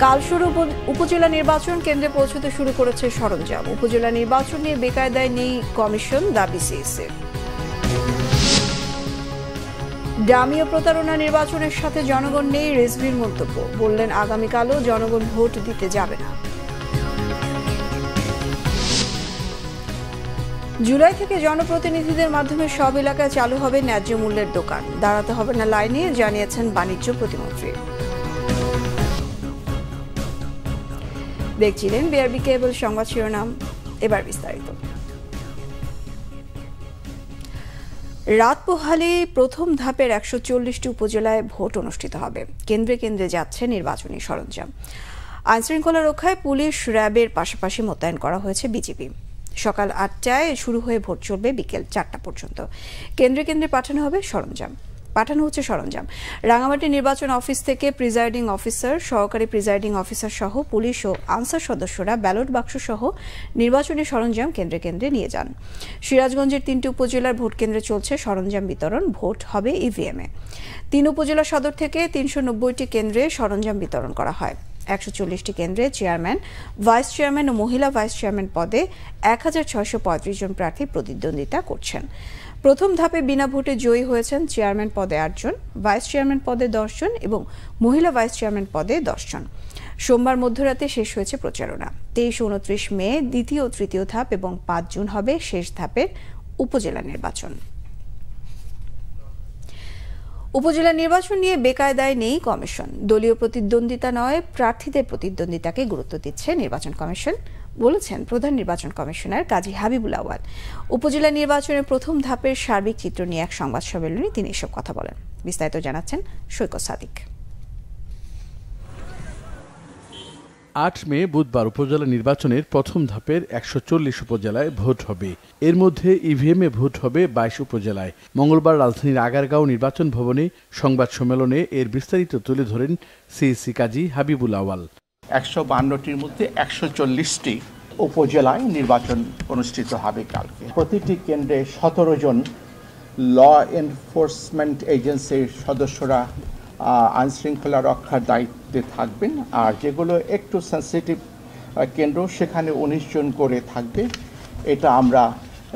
কালশুর উপজেলা নির্বাচন কেন্দ্রে পৌঁছতে শুরু করেছে সরঞ্জাম। উপজেলা নির্বাচন নিয়ে বেকায়দায় নেই কমিশন, দাবি সিইসির। ডামি ও প্রতারণা নির্বাচনের সাথে জনগণ নেই, রিজভির মন্তব্য। বললেন আগামীকালও জনগণ ভোট দিতে যাবে না। জুলাই থেকে জনপ্রতিনিধিদের মাধ্যমে সব এলাকায় চালু হবে ন্যায্য মূল্যের দোকান, দাঁড়াতে হবে না লাইনে, জানিয়েছেন বাণিজ্য প্রতিমন্ত্রী। দেখছিলেন বিআরবি কেবল সংবাদ শিরোনাম, এবার বিস্তারিত। রাত পোহালে প্রথম ধাপের ১৪০টি উপজেলায় ভোট অনুষ্ঠিত হবে। কেন্দ্রে কেন্দ্রে যাচ্ছে নির্বাচনী সরঞ্জাম। আইনশৃঙ্খলা রক্ষায় পুলিশ, র্যাবের পাশাপাশি মোতায়েন করা হয়েছে বিজিবি। সকাল ৮টায় শুরু হয়ে ভোট চলবে বিকেল ৪টা পর্যন্ত। কেন্দ্রে কেন্দ্রে পাঠানো হচ্ছে সরঞ্জাম। রাঙামাটি নির্বাচন অফিস থেকে প্রিজাইডিং অফিসার, সহকারী প্রিজাইডিং অফিসার সহ পুলিশ ও আনসার সদস্যরা ব্যালট বাক্স সহ নির্বাচনী সরঞ্জাম কেন্দ্রে কেন্দ্রে নিয়ে যান। সিরাজগঞ্জের ৩টি উপজেলার ভোট কেন্দ্রে চলছে সরঞ্জাম বিতরণ। ভোট হবে ইভিএমে। ৩ উপজেলা সদর থেকে ৩৯০টি কেন্দ্রে সরঞ্জাম বিতরণ করা হয়। ১৪০টি কেন্দ্রে চেয়ারম্যান, ভাইস চেয়ারম্যান ও মহিলা ভাইস চেয়ারম্যান পদে ১৬৩৫ জন প্রার্থী প্রতিদ্বন্দ্বিতা করছেন। প্রথম ধাপে বিনা ভোটে জয়ী হয়েছেন চেয়ারম্যান পদে ৮ জন, ভাইস চেয়ারম্যান পদে ১০ জন এবং মহিলা ভাইস চেয়ারম্যান পদে ১০ জন। সোমবার মধ্যরাতে শেষ হয়েছে প্রচারণা। ২৩ ও ২৯ মে দ্বিতীয় ও তৃতীয় ধাপ এবং ৫ জুন হবে শেষ ধাপের উপজেলা নির্বাচন। উপজেলা নির্বাচন নিয়ে বেকায়দায় নেই কমিশন। দলীয় প্রতিদ্বন্দ্বিতা নয়, প্রার্থীদের প্রতিদ্বন্দ্বিতাকে গুরুত্ব দিচ্ছে নির্বাচন কমিশন, বলেছেন প্রধান নির্বাচন কমিশনার কাজী হাবিবুল আউয়াল। উপজেলা নির্বাচনের প্রথম ধাপের সার্বিক চিত্র নিয়ে এক সংবাদ সম্মেলনে তিনি এসব কথা বলেন। বিস্তারিত জানাচ্ছেন সৈকত সাদিক। ৮ মে বুধবার উপজেলা নির্বাচনের প্রথম ধাপের ১৪০ উপজেলায় ভোট হবে। এর মধ্যে ইভিএমে ভোট হবে ২২ উপজেলায়। মঙ্গলবার রাজধানীর আগারগাঁও নির্বাচন ভবনে সংবাদ সম্মেলনে এর বিস্তারিত তুলে ধরেন সিইসি কাজী হাবিবুল আউয়াল। ১৫২টির মধ্যে ১৪০টি উপজেলায় নির্বাচন অনুষ্ঠিত হবে কালকে। প্রতিটি কেন্দ্রে ১৭ জন ল এনফোর্সমেন্ট এজেন্সির সদস্যরা আইনশৃঙ্খলা রক্ষার দায়িত্বে থাকবেন। আর যেগুলো একটু সেন্সিটিভ কেন্দ্র সেখানে ১৯ জন করে থাকবে, এটা আমরা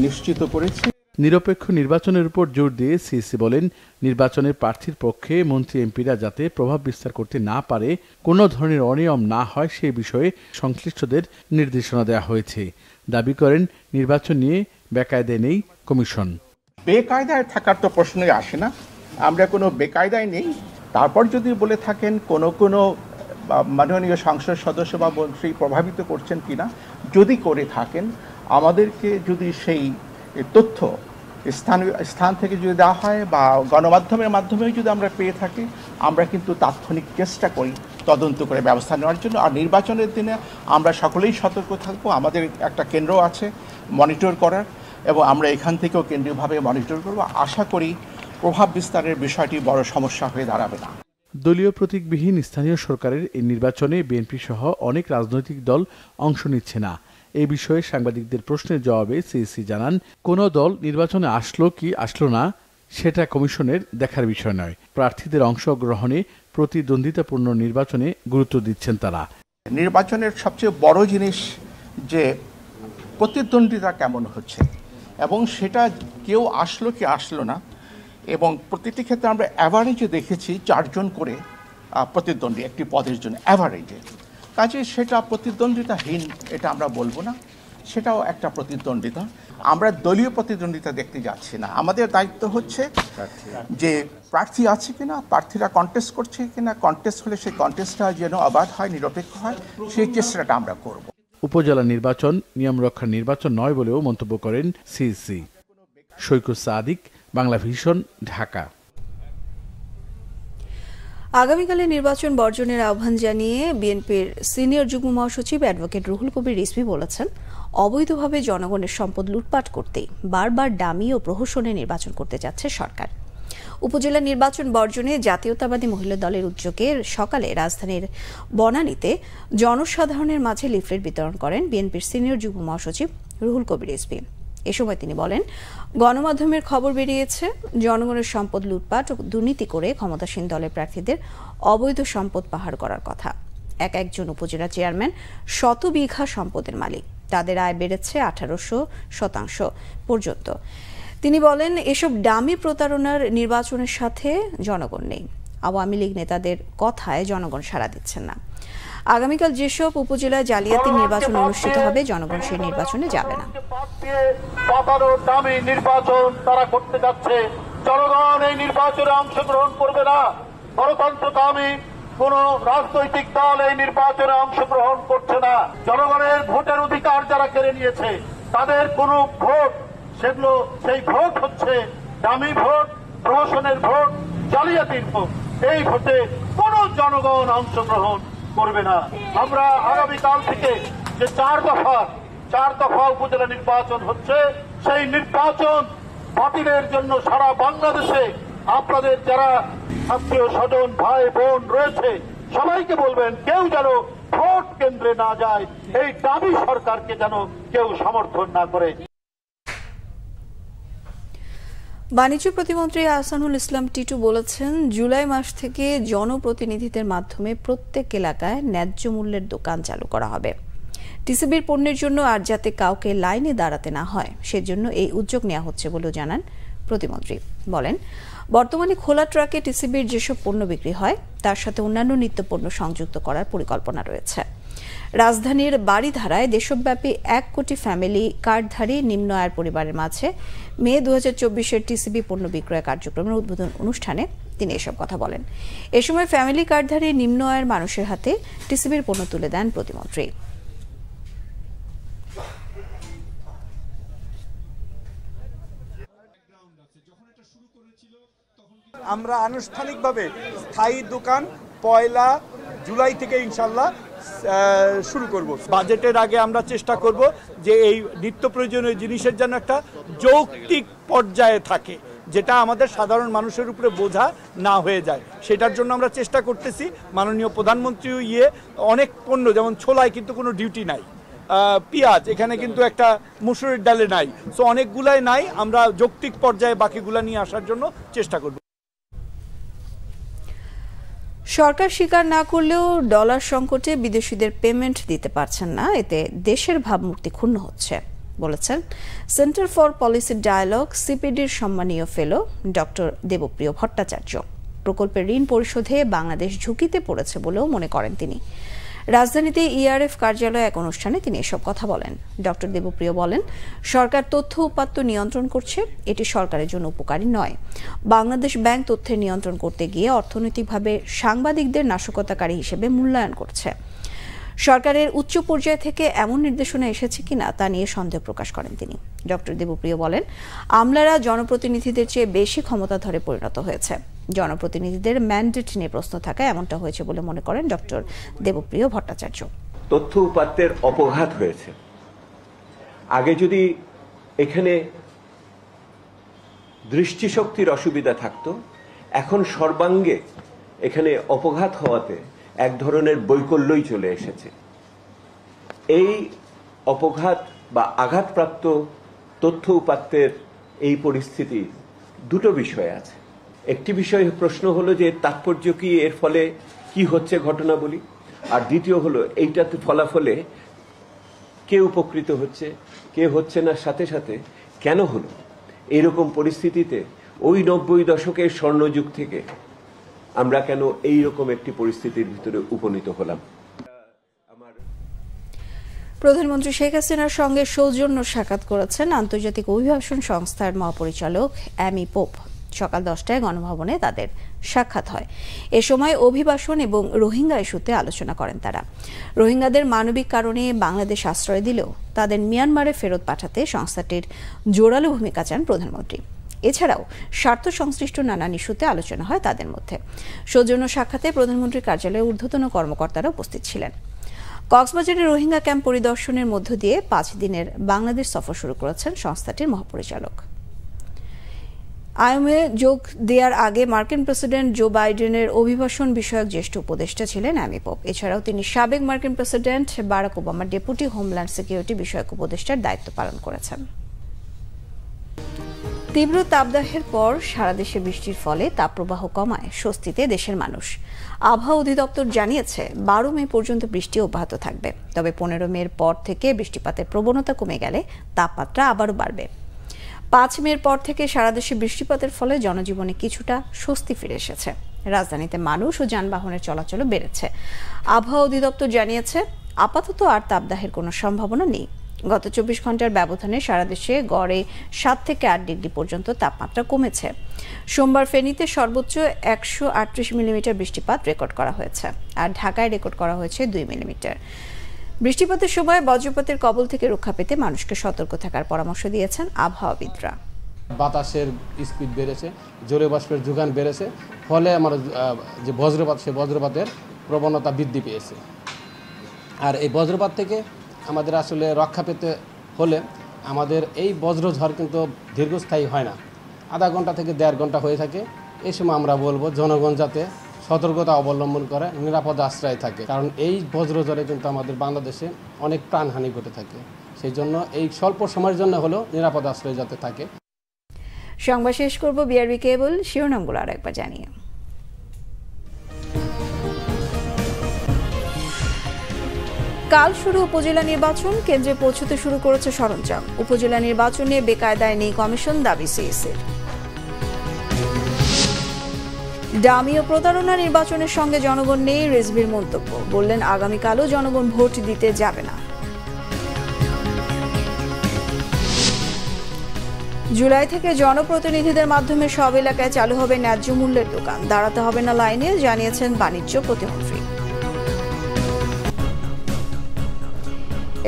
নিশ্চিত করেছি। নিরপেক্ষ নির্বাচনের উপর জোর দিয়ে সিইসি বলেন, নির্বাচনের প্রার্থীর পক্ষে মন্ত্রী এমপিরা যাতে প্রভাব বিস্তার করতে না পারে, কোনো ধরনের অনিয়ম না হয় সে বিষয়ে সংশ্লিষ্টদের নির্দেশনা দেওয়া হয়েছে। দাবি করেন, নির্বাচন নিয়ে বেকায়দায় নেই কমিশন। বেকায়দায় থাকার তো প্রশ্নই আসে না, আমরা কোনো বেকায়দায় নেই। তারপর যদি বলে থাকেন কোনো মাননীয় সংসদ সদস্য বা মন্ত্রী প্রভাবিত করছেন কিনা, যদি করে থাকেন আমাদেরকে যদি সেই তথ্য স্থান থেকে যদি দেওয়া হয় বা গণমাধ্যমের মাধ্যমেও যদি আমরা পেয়ে থাকি, আমরা কিন্তু তাৎক্ষণিক চেষ্টা করি তদন্ত করে ব্যবস্থা নেওয়ার জন্য। আর নির্বাচনের দিনে আমরা সকলেই সতর্ক থাকবো। আমাদের একটা কেন্দ্র আছে মনিটর করার, এবং আমরা এখান থেকেও কেন্দ্রীয়ভাবে মনিটর করব। আশা করি প্রভাব বিস্তারের বিষয়টি বড় সমস্যা হয়ে দাঁড়াবে না। দলীয় প্রতীকবিহীন স্থানীয় সরকারের এই নির্বাচনে বিএনপি সহ অনেক রাজনৈতিক দল অংশ নিচ্ছে না। এই বিষয়ে সাংবাদিকদের প্রশ্নের জবাবে সিইসি জানান, কোনো দল নির্বাচনে আসলো কি আসলো না সেটা কমিশনের দেখার বিষয় নয়। প্রার্থীদের অংশগ্রহণে প্রতিদ্বন্দ্বিতাপূর্ণ নির্বাচনে গুরুত্ব দিচ্ছেন তারা। নির্বাচনের সবচেয়ে বড় জিনিস যে প্রতিদ্বন্দ্বিতা কেমন হচ্ছে, এবং সেটা কেউ আসলো কি আসলো না। এবং প্রতিটি ক্ষেত্রে আমরা অ্যাভারেজে দেখেছি 4 জন করে প্রতিদ্বন্দ্বী একটি পদের জন্য অ্যাভারেজে। কাজে সেটা প্রতিদ্বন্দ্বিতাহীন এটা আমরা বলবো না, সেটাও একটা প্রতিদ্বন্দ্বিতা। আমরা দলীয় প্রতিদ্বন্দ্বিতা দেখতে যাচ্ছি না। আমাদের দায়িত্ব হচ্ছে যে প্রার্থী আছে কিনা, প্রার্থীরা কন্টেস্ট করছে কিনা, কন্টেস্ট হলে সেই কন্টেস্টটা যেন অবাধ হয়, নিরপেক্ষ হয়, সেই চেষ্টাটা আমরা করব। উপজেলা নির্বাচন নিয়ম রক্ষার নির্বাচন নয় বলেও মন্তব্য করেন সিইসি। সৈকত সাদিক, বাংলা ভিশন, ঢাকা। আগামীকালে নির্বাচন বর্জনের আহ্বান জানিয়ে বিএনপির সিনিয়র যুগ্ম মহাসচিব অ্যাডভোকেট রুহুল কবির রিজভী বলেছেন, অবৈধভাবে জনগণের সম্পদ লুটপাট করতেই বারবার ডামি ও প্রহসনে নির্বাচন করতে যাচ্ছে সরকার। উপজেলা নির্বাচন বর্জনে জাতীয়তাবাদী মহিলা দলের উদ্যোগে সকালে রাজধানীর বনানীতে জনসাধারণের মাঝে লিফলেট বিতরণ করেন বিএনপির সিনিয়র যুগ্ম মহাসচিব রুহুল কবির রিজভী। এ সময় তিনি বলেন, গণমাধ্যমের খবর বেরিয়েছে জনগণের সম্পদ লুটপাট ও দুর্নীতি করে ক্ষমতাসীন দলের প্রার্থীদের অবৈধ সম্পদ পাহাড় করার কথা। একজন উপজেলা চেয়ারম্যান শত বিঘা সম্পদের মালিক। তাদের আয় বেড়েছে 1800% পর্যন্ত। তিনি বলেন, এসব ডামি প্রতারণার নির্বাচনের সাথে জনগণ নেই। আওয়ামী লীগ নেতাদের কথায় জনগণ সাড়া দিচ্ছেন না। আগামীকাল যেসব উপজেলায় জালিয়াতি নির্বাচন অনুষ্ঠিত হবে, জনগণ সেই নির্বাচনে যাবে না। দামি নির্বাচন তারা করতে যাচ্ছে, জনগণ এই নির্বাচনে অংশগ্রহণ করবে না। গণতন্ত্রকামী কোন রাজনৈতিক দল এই নির্বাচনে অংশগ্রহণ করছে না। জনগণের ভোটের অধিকার যারা কেড়ে নিয়েছে, তাদের কোন ভোট, সেগুলো সেই ভোট হচ্ছে দামি ভোট, প্রহসনের ভোট, জালিয়াতির ভোট। এই ভোটে কোন জনগণ অংশগ্রহণ করবে না। আমরা আগামীকাল থেকে যে 4 দফা উপজেলা নির্বাচন হচ্ছে, সেই নির্বাচন বাতিলের জন্য সারা বাংলাদেশে আপনাদের যারা আত্মীয় স্বজন ভাই বোন রয়েছে সবাইকে বলবেন, কেউ যেন ভোট কেন্দ্রে না যায়, এই দাবি সরকারকে যেন কেউ সমর্থন না করে। বাণিজ্য প্রতিমন্ত্রী আহসানুল ইসলাম টিটু বলেছেন, জুলাই মাস থেকে জনপ্রতিনিধিদের মাধ্যমে প্রত্যেক এলাকায় ন্যায্য মূল্যের দোকান চালু করা হবে। টিসিবির পণ্যের জন্য আর যাতে কাউকে লাইনে দাঁড়াতে না হয়, সেজন্য এই উদ্যোগ নেওয়া হচ্ছে বলেও জানান প্রতিমন্ত্রী। বলেন, বর্তমানে খোলা ট্রাকে টিসিবির যেসব পণ্য বিক্রি হয়, তার সাথে অন্যান্য নিত্য পণ্য সংযুক্ত করার পরিকল্পনা রয়েছে। রাজধানীর বাড়িধারায় দেশব্যাপী 1 কোটি ফ্যামিলি কার্ডধারী নিম্ন আয়ের পরিবারের মাঝে মে 2024-এর টিসিবি পণ্য বিক্রয় কার্যক্রমের উদ্বোধন অনুষ্ঠানে তিনি এসব কথা বলেন। এ সময় ফ্যামিলি কার্ডধারী নিম্ন আয়ের মানুষের হাতে টিসিবির পণ্য তুলে দেন প্রতিমন্ত্রী। আমরা আনুষ্ঠানিকভাবে স্থায়ী দোকান 1 জুলাই থেকে ইনশাল্লাহ শুরু করব। বাজেটের আগে আমরা চেষ্টা করব যে এই নিত্য প্রয়োজনীয় জিনিসের যেন একটা যৌক্তিক পর্যায়ে থাকে, যেটা আমাদের সাধারণ মানুষের উপরে বোঝা না হয়ে যায়। সেটার জন্য আমরা চেষ্টা করতেছি। মাননীয় প্রধানমন্ত্রীও অনেক পণ্য, যেমন ছোলায় কিন্তু কোনো ডিউটি নাই, পেঁয়াজ এখানে কিন্তু একটা মুসুরির ডালে নাই, সো অনেকগুলাই নাই। আমরা যৌক্তিক পর্যায়ে বাকিগুলা নিয়ে আসার জন্য চেষ্টা করব। সরকার স্বীকার না করলেও ডলার সংকটে বিদেশিদের পেমেন্ট দিতে পারছেন না, এতে দেশের ভাবমূর্তি ক্ষুণ্ণ হচ্ছে বলেছেন সেন্টার ফর পলিসি ডায়ালগ সিপিডির সম্মানীয় ফেলো ডক্টর দেবপ্রিয় ভট্টাচার্য। প্রকল্পের ঋণ পরিশোধে বাংলাদেশ ঝুঁকিতে পড়েছে বলেও মনে করেন তিনি। রাজধানীতে ইআরএফ কার্যালয়ে এক অনুষ্ঠানে তিনি এসব কথা বলেন। ডক্টর দেবপ্রিয় বলেন, সরকার তথ্য উপাত্ত নিয়ন্ত্রণ করছে, এটি সরকারের জন্য উপকারী নয়। বাংলাদেশ ব্যাংক তথ্যের নিয়ন্ত্রণ করতে গিয়ে অর্থনৈতিকভাবে সাংবাদিকদের নাশকতাকারী হিসেবে মূল্যায়ন করছে। সরকারের উচ্চ পর্যায় থেকে এমন নির্দেশনা এসেছে কিনা তা নিয়ে সন্দেহ প্রকাশ করেন তিনি। ডক্টর দেবপ্রিয় বলেন, আমলারা জনপ্রতিনিধিদের চেয়ে বেশি ক্ষমতাধরে পরিণত হয়েছে। জনপ্রতিনিধিদের ম্যান্ডেট নিয়ে প্রশ্ন থাকায় এমনটা হয়েছে বলে মনে করেন ডক্টর দেবপ্রিয় ভট্টাচার্য। তথ্য উপাত্তের অপঘাত হয়েছে। আগে যদি এখানে দৃষ্টিশক্তির অসুবিধা থাকতো, এখন সর্বাঙ্গে এখানে অপঘাত হওয়াতে এক ধরনের বৈকল্যই চলে এসেছে। এই অপঘাত বা আঘাতপ্রাপ্ত তথ্য উপাত্তের এই পরিস্থিতি দুটো বিষয় আছে। একটি বিষয় প্রশ্ন হলো যে তাৎপর্য কি, এর ফলে কি হচ্ছে ঘটনাবলী, আর দ্বিতীয় হলো এইটাতে ফলাফলে কে উপকৃত হচ্ছে কে হচ্ছে না, সাথে সাথে কেন হলো। এইরকম পরিস্থিতিতে ওই 90 দশকের স্বর্ণযুগ থেকে আমরা কেন এইরকম একটি পরিস্থিতির ভিতরে উপনীত হলাম। প্রধানমন্ত্রী শেখ হাসিনার সঙ্গে সৌজন্য সাক্ষাৎ করেছেন আন্তর্জাতিক অভিবাসন সংস্থার মহাপরিচালক অ্যামি পোপ। সকাল 10টায় গণভবনে তাদের সাক্ষাৎ হয়। এ সময় অভিবাসন এবং রোহিঙ্গা ইস্যুতে আলোচনা করেন তারা। রোহিঙ্গাদের মানবিক কারণে বাংলাদেশ আশ্রয় দিলেও তাদের মিয়ানমারে ফেরত পাঠাতে সংস্থাটির জোরালো ভূমিকা চান প্রধানমন্ত্রী। এছাড়াও স্বার্থ সংশ্লিষ্ট নানান ইস্যুতে আলোচনা হয় তাদের মধ্যে। সৌজন্য সাক্ষাতে প্রধানমন্ত্রীর কার্যালয়ে ঊর্ধ্বতন কর্মকর্তারা উপস্থিত ছিলেন। কক্সবাজারে রোহিঙ্গা ক্যাম্প পরিদর্শনের মধ্য দিয়ে 5 দিনের বাংলাদেশ সফর শুরু করেছেন সংস্থাটির মহাপরিচালক। আইএমএ যোগ দেওয়ার আগে মার্কিন প্রেসিডেন্ট জো বাইডেনের অভিবাসন বিষয়ক জ্যেষ্ঠ উপদেষ্টা ছিলেন অ্যামি পোপ। এছাড়াও তিনি সাবেক মার্কিন প্রেসিডেন্ট বারাক ওবামার ডেপুটি হোমল্যান্ড সিকিউরিটি বিষয়ক উপদেষ্টার দায়িত্ব পালন করেছেন। তীব্র তাপদাহের পর সারা দেশে বৃষ্টির ফলে তাপপ্রবাহ কমায় স্বস্তিতে দেশের মানুষ। আবহাওয়া অধিদপ্তর জানিয়েছে 12 মে পর্যন্ত বৃষ্টি অব্যাহত থাকবে, তবে 15 মের পর থেকে বৃষ্টিপাতের প্রবণতা কমে গেলে তাপমাত্রা আবারও বাড়বে। 5 মের পর থেকে সারা দেশে বৃষ্টিপাতের ফলে জনজীবনে কিছুটা স্বস্তি ফিরে এসেছে। রাজধানীতে মানুষ ও যানবাহনের চলাচলও বেড়েছে। আবহাওয়া অধিদপ্তর জানিয়েছে আপাতত আর তাপদাহের কোনো সম্ভাবনা নেই। গত 24 ঘন্টার ব্যবধানে সারা দেশে গড়ে 7 থেকে 8 ডিগ্রি পর্যন্ত তাপমাত্রা কমেছে। সোমবার ফেনীতে সর্বোচ্চ 138 মিলিমিটার বৃষ্টিপাত রেকর্ড করা হয়েছে, আর ঢাকায় রেকর্ড করা হয়েছে 2 মিলিমিটার। বৃষ্টিপাতের সময় বজ্রপাতের কবল থেকে রক্ষা পেতে মানুষকে সতর্ক থাকার পরামর্শ দিয়েছেন আবহাওয়াবিদরা। বাতাসের স্পিড বেড়েছে, জলীয় বাষ্পের যোগান বেড়েছে, ফলে আমার যে বজ্রপাত, সে বজ্রপাতের প্রবণতা বৃদ্ধি পেয়েছে। আর এই বজ্রপাত থেকে আমাদের আসলে রক্ষা পেতে হলে আমাদের এই বজ্রঝড় কিন্তু দীর্ঘস্থায়ী হয় না, আধা ঘন্টা থেকে 1.5 ঘন্টা হয়ে থাকে। এই সময় আমরা বলবো জনগণ যাতে সতর্কতা অবলম্বন করে নিরাপদ আশ্রয় থাকে, কারণ এই বজ্রঝড়ে কিন্তু আমাদের বাংলাদেশে অনেক প্রাণহানি ঘটে থাকে। সেই জন্য এই স্বল্প সময়ের জন্য হলেও নিরাপদ আশ্রয় যাতে থাকে। সংবাদ শেষ করব বিআরবি কেবল শিরোনামগুলো আরেকবার জানিয়ে। কাল শুরু উপজেলা নির্বাচন, কেন্দ্রে পৌঁছতে শুরু করেছে সরঞ্জাম। উপজেলা নির্বাচনে বেকায়দায় নেই কমিশন, দাবি সিইসির। ডামি ও প্রতারণা নির্বাচনের সঙ্গে জনগণ নেই, রিজভির মন্তব্য। বললেন আগামীকালও জনগণ ভোট দিতে যাবে না। জুলাই থেকে জনপ্রতিনিধিদের মাধ্যমে সব এলাকায় চালু হবে ন্যায্য মূল্যের দোকান, দাঁড়াতে হবে না লাইনে, জানিয়েছেন বাণিজ্য প্রতিমন্ত্রী।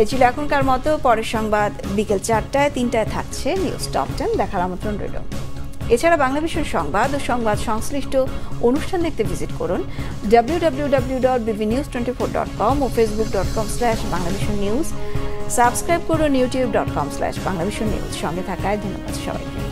এই ছিল এখনকার মতো। পরের সংবাদ বিকেল 4টায়, 3টায় থাকছে নিউজ টপ 10। দেখার আমন্ত্রণ রইল। এছাড়া বাংলাদেশের সংবাদ ও সংবাদ সংশ্লিষ্ট অনুষ্ঠান দেখতে ভিজিট করুন www.bbnews24.com ও facebook.com/bangladeshinews। সাবস্ক্রাইব করুন youtube.com/bangladeshinews। সঙ্গে থাকায় ধন্যবাদ সবাইকে।